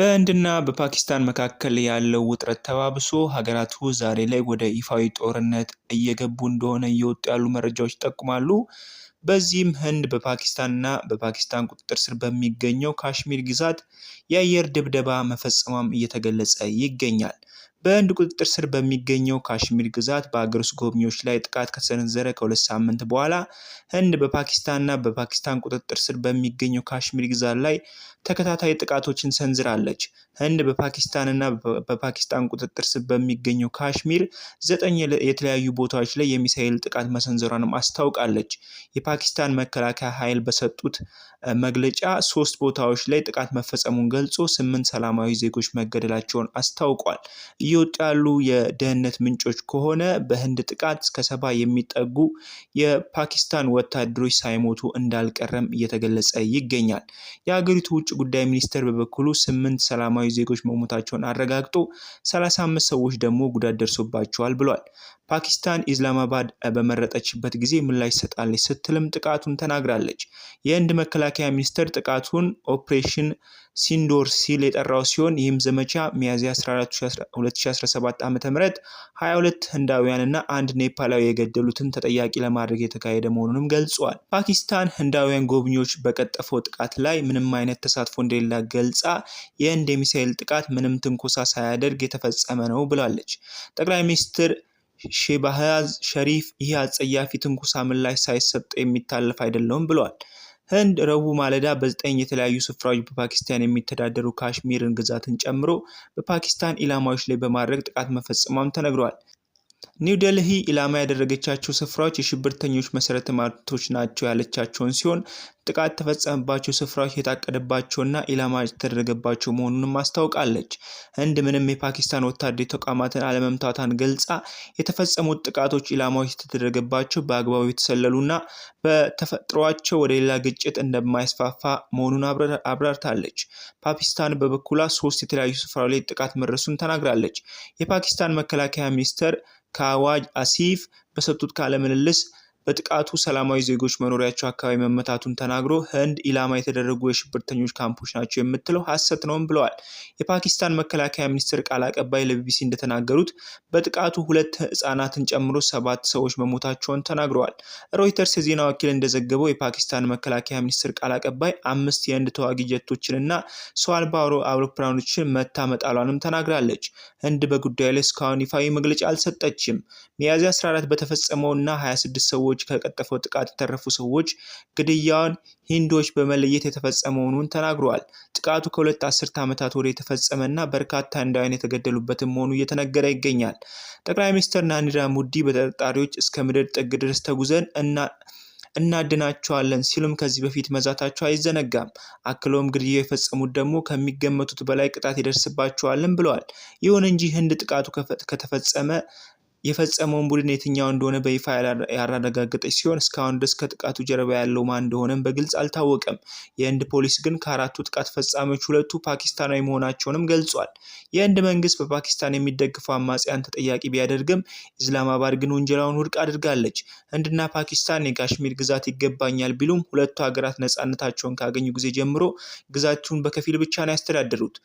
በህንድና በፓኪስታን መካከል ያለው ውጥረት ተባብሶ ሀገራቱ ዛሬ ላይ ወደ ይፋዊ ጦርነት እየገቡ እንደሆነ እየወጡ ያሉ መረጃዎች ይጠቁማሉ። በዚህም ህንድ በፓኪስታንና በፓኪስታን ቁጥጥር ስር በሚገኘው ካሽሚር ግዛት የአየር ድብደባ መፈጸሟም እየተገለጸ ይገኛል። በህንድ ቁጥጥር ስር በሚገኘው ካሽሚር ግዛት በአገር ውስጥ ጎብኚዎች ላይ ጥቃት ከተሰነዘረ ከሁለት ሳምንት በኋላ ህንድ በፓኪስታንና በፓኪስታን ቁጥጥር ስር በሚገኘው ካሽሚር ግዛት ላይ ተከታታይ ጥቃቶችን ሰንዝራለች። ህንድ በፓኪስታንና በፓኪስታን ቁጥጥር ስር በሚገኘው ካሽሚር 9 የተለያዩ ቦታዎች ላይ የሚሳኤል ጥቃት መሰንዘሯንም አስታውቃለች። የፓኪስታን መከላከያ ኃይል በሰጡት መግለጫ 3 ቦታዎች ላይ ጥቃት መፈጸሙን ገልጾ 8 ሰላማዊ ዜጎች መገደላቸውን አስታውቋል። እየወጡ ያሉ የደህንነት ምንጮች ከሆነ በህንድ ጥቃት እስከ 70 የሚጠጉ የፓኪስታን ወታደሮች ሳይሞቱ እንዳልቀረም እየተገለጸ ይገኛል። የሀገሪቱ ውጭ ጉዳይ ሚኒስቴር በበኩሉ 8 ሰላማዊ ዜጎች መሞታቸውን አረጋግጦ 35 ሰዎች ደግሞ ጉዳት ደርሶባቸዋል ብሏል። ፓኪስታን ኢስላማባድ በመረጠችበት ጊዜ ምላሽ ሰጣለች ስትልም ጥቃቱን ተናግራለች። የህንድ መከላከያ ሚኒስቴር ጥቃቱን ኦፕሬሽን ሲንዶር ሲል የጠራው ሲሆን ይህም ዘመቻ ሚያዝያ 14 2017 ዓ.ም 22 ህንዳውያንና አንድ ኔፓላዊ የገደሉትን ተጠያቂ ለማድረግ የተካሄደ መሆኑንም ገልጿል። ፓኪስታን ህንዳውያን ጎብኚዎች በቀጠፈው ጥቃት ላይ ምንም አይነት ተሳትፎ እንደሌላ ገልጻ የህንድ የሚሳኤል ጥቃት ምንም ትንኮሳ ሳያደርግ የተፈጸመ ነው ብላለች። ጠቅላይ ሚኒስትር ሼባሃዝ ሸሪፍ ይህ አጸያፊ ትንኮሳ ምላሽ ሳይሰጥ የሚታለፍ አይደለም ብለዋል። ህንድ ረቡዕ ማለዳ በ9 የተለያዩ ስፍራዎች በፓኪስታን የሚተዳደሩ ካሽሚርን ግዛትን ጨምሮ በፓኪስታን ኢላማዎች ላይ በማድረግ ጥቃት መፈጸሟም ተነግሯል። ኒው ዴልሂ ኢላማ ያደረገቻቸው ስፍራዎች የሽብርተኞች መሰረተ ልማቶች ናቸው ያለቻቸውን ሲሆን ጥቃት ተፈጸመባቸው ስፍራዎች የታቀደባቸውና ኢላማ የተደረገባቸው መሆኑንም አስታውቃለች። ህንድ ምንም የፓኪስታን ወታደራዊ ተቋማትን አለመምታቷን ገልጻ የተፈጸሙት ጥቃቶች ኢላማዎች የተደረገባቸው በአግባቡ የተሰለሉና በተፈጥሯቸው ወደ ሌላ ግጭት እንደማይስፋፋ መሆኑን አብራርታለች። ፓኪስታን በበኩሏ 3 የተለያዩ ስፍራዎች ላይ ጥቃት መድረሱን ተናግራለች። የፓኪስታን መከላከያ ሚኒስቴር ካዋጅ አሲፍ በሰጡት ቃለ ምልልስ በጥቃቱ ሰላማዊ ዜጎች መኖሪያቸው አካባቢ መመታቱን ተናግሮ ህንድ ኢላማ የተደረጉ የሽብርተኞች ካምፖች ናቸው የምትለው ሐሰት ነው ብለዋል። የፓኪስታን መከላከያ ሚኒስቴር ቃል አቀባይ ለቢቢሲ እንደተናገሩት በጥቃቱ 2 ህፃናትን ጨምሮ 7 ሰዎች መሞታቸውን ተናግረዋል። ሮይተርስ የዜና ወኪል እንደዘገበው የፓኪስታን መከላከያ ሚኒስቴር ቃል አቀባይ 5 የህንድ ተዋጊ ጀቶችንና ሰው አልባ አውሮፕላኖችን መታ መጣሏንም ተናግራለች። ህንድ በጉዳዩ ላይ እስካሁን ይፋዊ መግለጫ አልሰጠችም። ሚያዝያ 14 በተፈጸመውና 26 ሰዎች ከቀጠፈው ጥቃት የተረፉ ሰዎች ግድያውን ሂንዶች በመለየት የተፈጸመ መሆኑን ተናግረዋል። ጥቃቱ ከ2 አስርተ ዓመታት ወዲህ የተፈጸመና በርካታ ህንዳውያን የተገደሉበት መሆኑ እየተነገረ ይገኛል። ጠቅላይ ሚኒስትር ናሬንድራ ሞዲ በተጠርጣሪዎች እስከ ምድር ጥግ ድረስ ተጉዘን እናድናቸዋለን ሲሉም ከዚህ በፊት መዛታቸው አይዘነጋም። አክለውም ግድያ የፈጸሙት ደግሞ ከሚገመቱት በላይ ቅጣት ይደርስባቸዋልም ብለዋል። ይሁን እንጂ ህንድ ጥቃቱ ከተፈጸመ የፈጸመውን ቡድን የትኛው እንደሆነ በይፋ ያረጋገጠች ሲሆን እስካሁን ድረስ ከጥቃቱ ጀርባ ያለው ማን እንደሆነም በግልጽ አልታወቀም። የህንድ ፖሊስ ግን ከ4ቱ ጥቃት ፈጻሚዎች 2ቱ ፓኪስታናዊ መሆናቸውንም ገልጿል። የህንድ መንግስት በፓኪስታን የሚደግፈው አማጽያን ተጠያቂ ቢያደርግም ኢስላማባድ ግን ወንጀላውን ውድቅ አድርጋለች። ህንድና ፓኪስታን የካሽሚር ግዛት ይገባኛል ቢሉም ሁለቱ ሀገራት ነፃነታቸውን ካገኙ ጊዜ ጀምሮ ግዛቱን በከፊል ብቻ ነው ያስተዳደሩት።